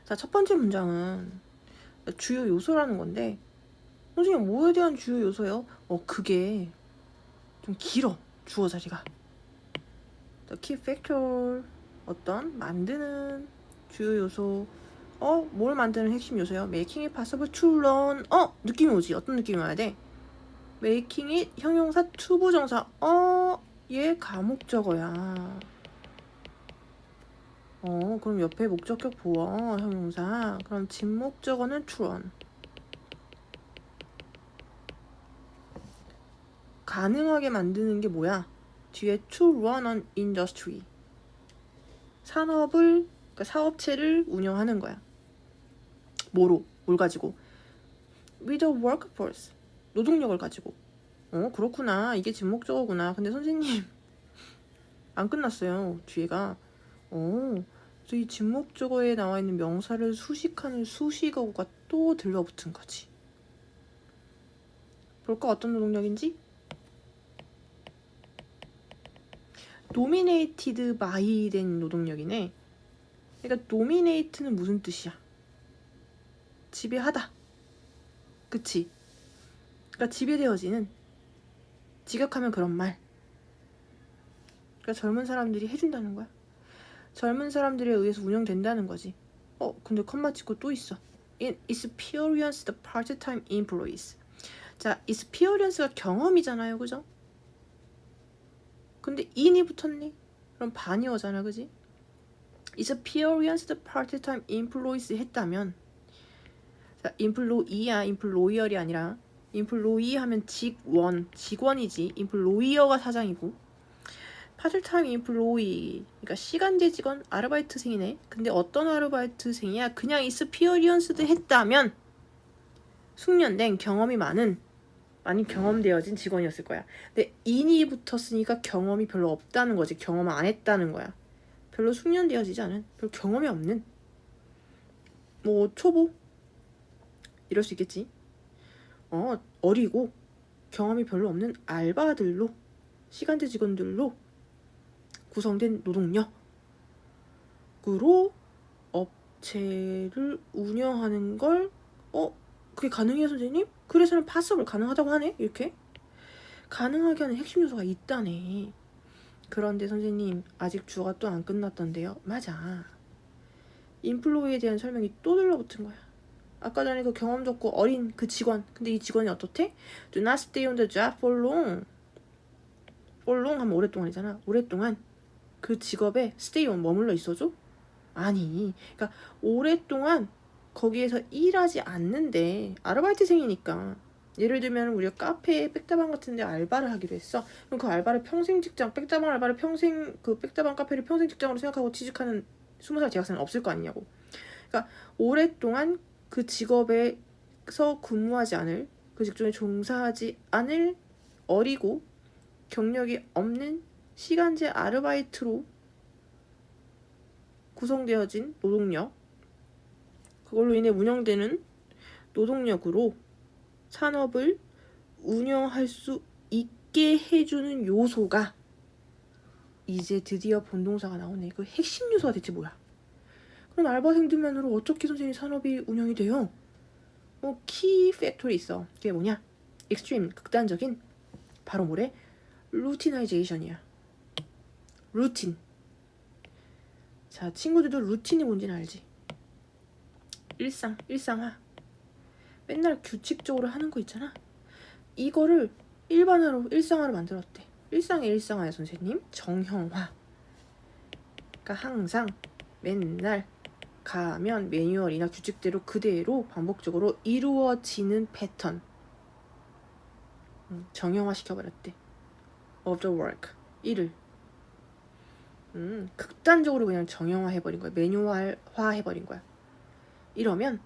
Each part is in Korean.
자, 첫 번째 문장은 주요 요소라는 건데, 선생님 뭐에 대한 주요 요소요? 그게 좀 길어, 주어 자리가. The key factor, 어떤 만드는 주요 요소. 뭘 만드는 핵심 요소요? Making it possible to learn. 느낌이 오지. 어떤 느낌이 와야 돼? Making it 형용사 투부정사. 얘 가목적어야. 그럼 옆에 목적격 보어 형용사. 그럼 진목적어는 to learn. 가능하게 만드는 게 뭐야? 뒤에 to run an industry. 산업을, 그러니까 사업체를 운영하는 거야. 뭘 가지고? With a workforce. 노동력을 가지고. 그렇구나. 이게 진목적어구나. 근데 선생님 안 끝났어요. 뒤에가. 그래서 이 진목적어에 나와 있는 명사를 수식하는 수식어가 또 들러붙은 거지. 볼까? 어떤 노동력인지? dominated by 된 노동력이네. 그러니까 dominate는 무슨 뜻이야? 지배하다. 그치? 그러니까 지배되어지는, 직역하면 그런 말. 그러니까 젊은 사람들이 해준다는 거야. 젊은 사람들에 의해서 운영된다는 거지. 근데 컴마 찍고 또 있어. In experience the part-time employees. 자, experience가 경험이잖아요, 그죠? 근데 in이 붙었네. 그럼 반이어잖아, 그지? experience the part-time employees 했다면, 자, employee야, employer이 아니라 employee 하면 직원이지. employer가 사장이고, 파트타임 employee, 그러니까 시간제 직원, 아르바이트생이네. 근데 어떤 아르바이트생이야? 그냥 experienced 했다면 숙련된, 경험이 많이 경험되어진 직원이었을 거야. 근데 in이 붙었으니까 경험이 별로 없다는 거지. 경험 안 했다는 거야. 별로 숙련되어지지 않은, 별로 경험이 없는, 뭐 초보? 이럴 수 있겠지. 어리고 경험이 별로 없는 알바들로, 시간제 직원들로 구성된 노동력으로 업체를 운영하는 걸, 그게 가능해요, 선생님? 그래서는 possible, 가능하다고 하네? 이렇게 가능하게 하는 핵심 요소가 있다네. 그런데 선생님, 아직 주어가 또 안 끝났던데요? 맞아. 인플로이에 대한 설명이 또 들러붙은 거야. 아까 전에 그 경험 적고 어린 그 직원. 근데 이 직원이 어떻대? Do not stay on the job for long. for long 하면 오랫동안이잖아. 오랫동안 그 직업에 stay on, 머물러 있어줘? 아니, 그러니까 오랫동안 거기에서 일하지 않는데, 아르바이트생이니까. 예를 들면 우리가 카페, 백다방 같은 데 알바를 하기로 했어. 그럼 그 알바를 평생 직장, 백다방 알바를 평생, 그 백다방 카페를 평생 직장으로 생각하고 취직하는 20살 대학생은 없을 거 아니냐고. 그러니까 오랫동안 그 직업에서 근무하지 않을, 그 직종에 종사하지 않을 어리고 경력이 없는 시간제 아르바이트로 구성되어진 노동력, 그걸로 인해 운영되는 노동력으로 산업을 운영할 수 있게 해주는 요소가 이제 드디어 본동사가 나오네. 그 핵심 요소가 대체 뭐야? 그럼 알바생들만으로 어떻게 선생님 산업이 운영이 돼요? 키 팩тор이 있어. 그게 뭐냐? 익스트림, 극단적인, 바로 뭐래? 루티나이제이션이야. 루틴. 자, 친구들도 루틴이 뭔지는 알지? 일상화. 맨날 규칙적으로 하는 거 있잖아. 이거를 일반화로, 일상화로 만들었대. 일상화야, 선생님. 정형화. 그러니까 항상, 맨날 가면 매뉴얼이나 규칙대로 그대로 반복적으로 이루어지는 패턴. 정형화 시켜버렸대. of the work. 일을. 극단적으로 그냥 정형화 해버린 거야. 매뉴얼화 해버린 거야. 이러면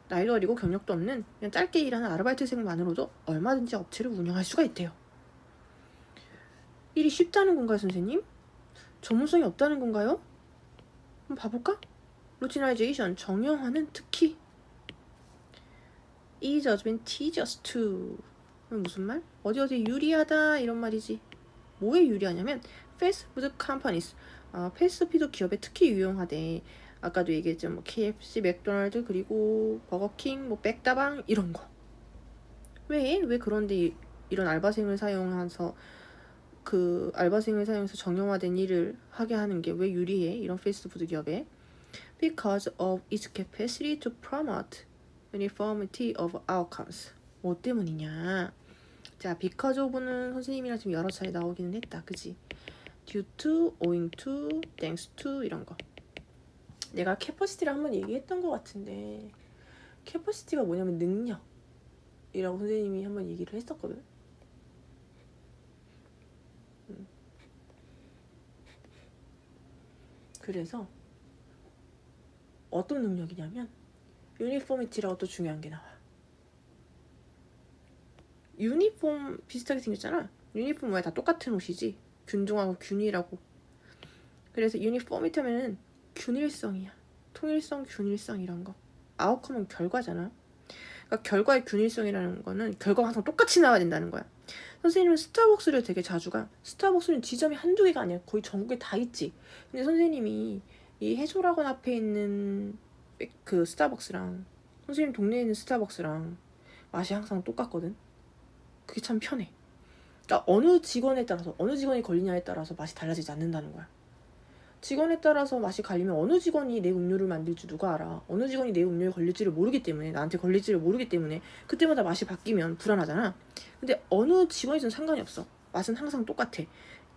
나이도 어리고 경력도 없는 그냥 짧게 일하는 아르바이트생만으로도 얼마든지 업체를 운영할 수가 있대요. 일이 쉽다는 건가요, 선생님? 전문성이 없다는 건가요? 한번 봐볼까? 루티나이제이션, 정형화는 특히 is advantageous to. 무슨 말? 어디 유리하다 이런 말이지. 뭐에 유리하냐면 fast food companies, 패스트푸드 기업에 특히 유용하대. 아까도 얘기했죠. 뭐 KFC, 맥도날드, 그리고 버거킹, 뭐 백다방 이런 거. 왜 그런데 이런 알바생을 사용해서 정형화된 일을 하게 하는 게 왜 유리해? 이런 패스트푸드 기업에. Because of its capacity to promote uniformity of outcomes. 뭐 때문이냐? 자, because of는 선생님이랑 지금 여러 차례 나오기는 했다. 그지? due to, owing to, thanks to 이런 거. 내가 캐퍼시티를 한번 얘기했던 것 같은데 캐퍼시티가 뭐냐면 능력이라고 선생님이 한번 얘기를 했었거든. 그래서 어떤 능력이냐면 유니포미티라고 또 중요한 게 나와. 유니폼 비슷하게 생겼잖아. 유니폼 뭐야, 다 똑같은 옷이지. 균등하고 균일하고. 그래서 유니포미티 하면은 균일성이야. 통일성, 균일성 이런 거. 아웃컴은 결과잖아. 그러니까 결과의 균일성이라는 거는 결과가 항상 똑같이 나와야 된다는 거야. 선생님은 스타벅스를 되게 자주 가. 스타벅스는 지점이 한두 개가 아니야. 거의 전국에 다 있지. 근데 선생님이 이 해소학원 앞에 있는 그 스타벅스랑 선생님 동네에 있는 스타벅스랑 맛이 항상 똑같거든. 그게 참 편해. 그러니까 어느 직원에 따라서, 어느 직원이 걸리냐에 따라서 맛이 달라지지 않는다는 거야. 직원에 따라서 맛이 갈리면 어느 직원이 내 음료를 만들지 누가 알아. 어느 직원이 내 음료에 걸릴지를 모르기 때문에, 나한테 걸릴지를 모르기 때문에 그때마다 맛이 바뀌면 불안하잖아. 근데 어느 직원이든 상관이 없어. 맛은 항상 똑같아.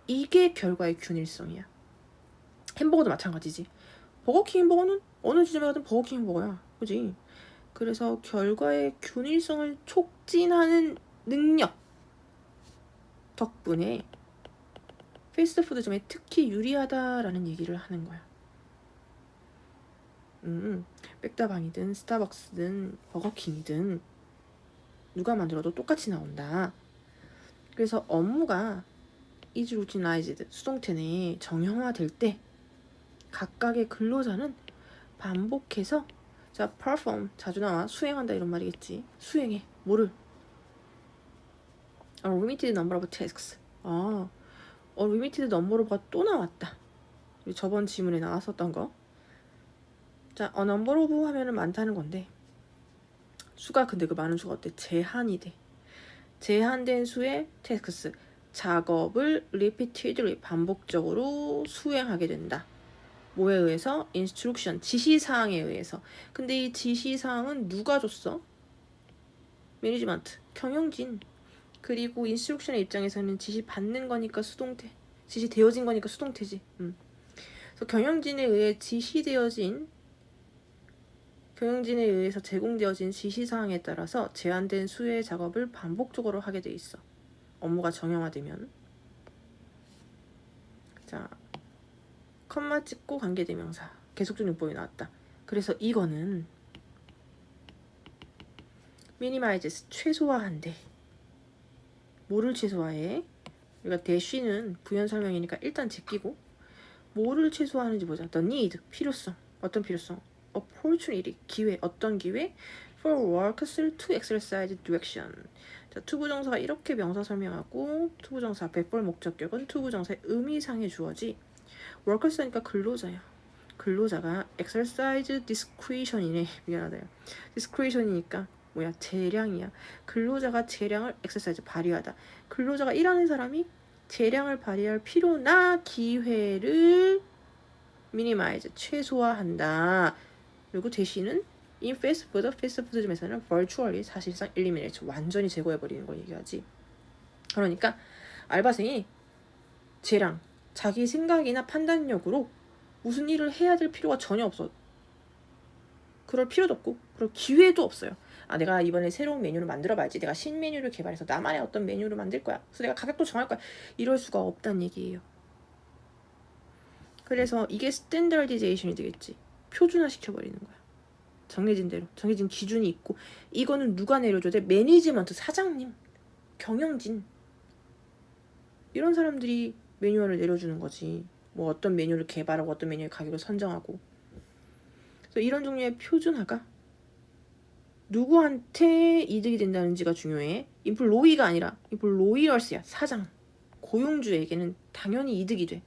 이게 결과의 균일성이야. 햄버거도 마찬가지지. 버거킹 햄버거는 어느 지점에 가든 버거킹 햄버거야. 그지? 그래서 결과의 균일성을 촉진하는 능력 덕분에 패스트푸드점에 특히 유리하다라는 얘기를 하는 거야. 백다방이든 스타벅스든 버거킹이든 누가 만들어도 똑같이 나온다. 그래서 업무가 is routinized, 수동태내 정형화될 때 각각의 근로자는 반복해서, 자, perform 자주 나와. 수행한다 이런 말이겠지. 수행해. 뭐를? A limited number of tasks. limited number가 또 나왔다. 저번 지문에 나왔었던 거. 자, number of 하면은 많다는 건데 수가, 근데 그 많은 수가 어때? 제한이 돼. 제한된 수의 tasks, 작업을 repeatedly, 반복적으로 수행하게 된다. 뭐에 의해서? instruction, 지시사항에 의해서. 근데 이 지시사항은 누가 줬어? 매니지먼트, 경영진. 그리고 instruction의 입장에서는 지시 받는 거니까 수동태, 지시 되어진 거니까 수동태지. 그래서 경영진에 의해서 제공되어진 지시사항에 따라서 제한된 수의 작업을 반복적으로 하게 돼 있어. 업무가 정형화되면. 자, 컴마 찍고 관계대명사, 계속적 용법이 나왔다. 그래서 이거는 minimizes, 최소화한대. 뭐를 최소화해? 그러니까 대쉬는 부연 설명이니까 일단 제끼고 뭐를 최소화하는지 보자. The need, 필요성. 어떤 필요성? Opportunity, 기회. 어떤 기회? For workers to exercise direction. 자, 투부정사가 이렇게 명사 설명하고 투부정사 백벌 목적격은 투부정사의 의미상의 주어지. workers니까 근로자야. 근로자가 exercise discretion이네. 미안하다요. discretion이니까 뭐야? 재량이야. 근로자가 재량을 exercise, 발휘하다. 근로자가 일하는 사람이 재량을 발휘할 필요나 기회를 minimize, 최소화한다. 그리고 대신은 in 패스트푸드점에서는 virtually, 사실상 eliminate, 완전히 제거해버리는 걸 얘기하지. 그러니까 알바생이 재량, 자기 생각이나 판단력으로 무슨 일을 해야 될 필요가 전혀 없어. 그럴 필요도 없고 그럴 기회도 없어요. 내가 이번에 새로운 메뉴를 만들어봐야지. 내가 신메뉴를 개발해서 나만의 어떤 메뉴를 만들 거야. 그래서 내가 가격도 정할 거야. 이럴 수가 없다는 얘기예요. 그래서 이게 스탠다디제이션이 되겠지. 표준화 시켜버리는 거야. 정해진 대로. 정해진 기준이 있고, 이거는 누가 내려줘야 돼? 매니지먼트, 사장님, 경영진, 이런 사람들이 매뉴얼을 내려주는 거지. 뭐 어떤 메뉴를 개발하고 어떤 메뉴의 가격을 선정하고. 그래서 이런 종류의 표준화가 누구한테 이득이 된다는지가 중요해. 임플로이가 아니라 임플로이얼스야. 사장, 고용주에게는 당연히 이득이 돼.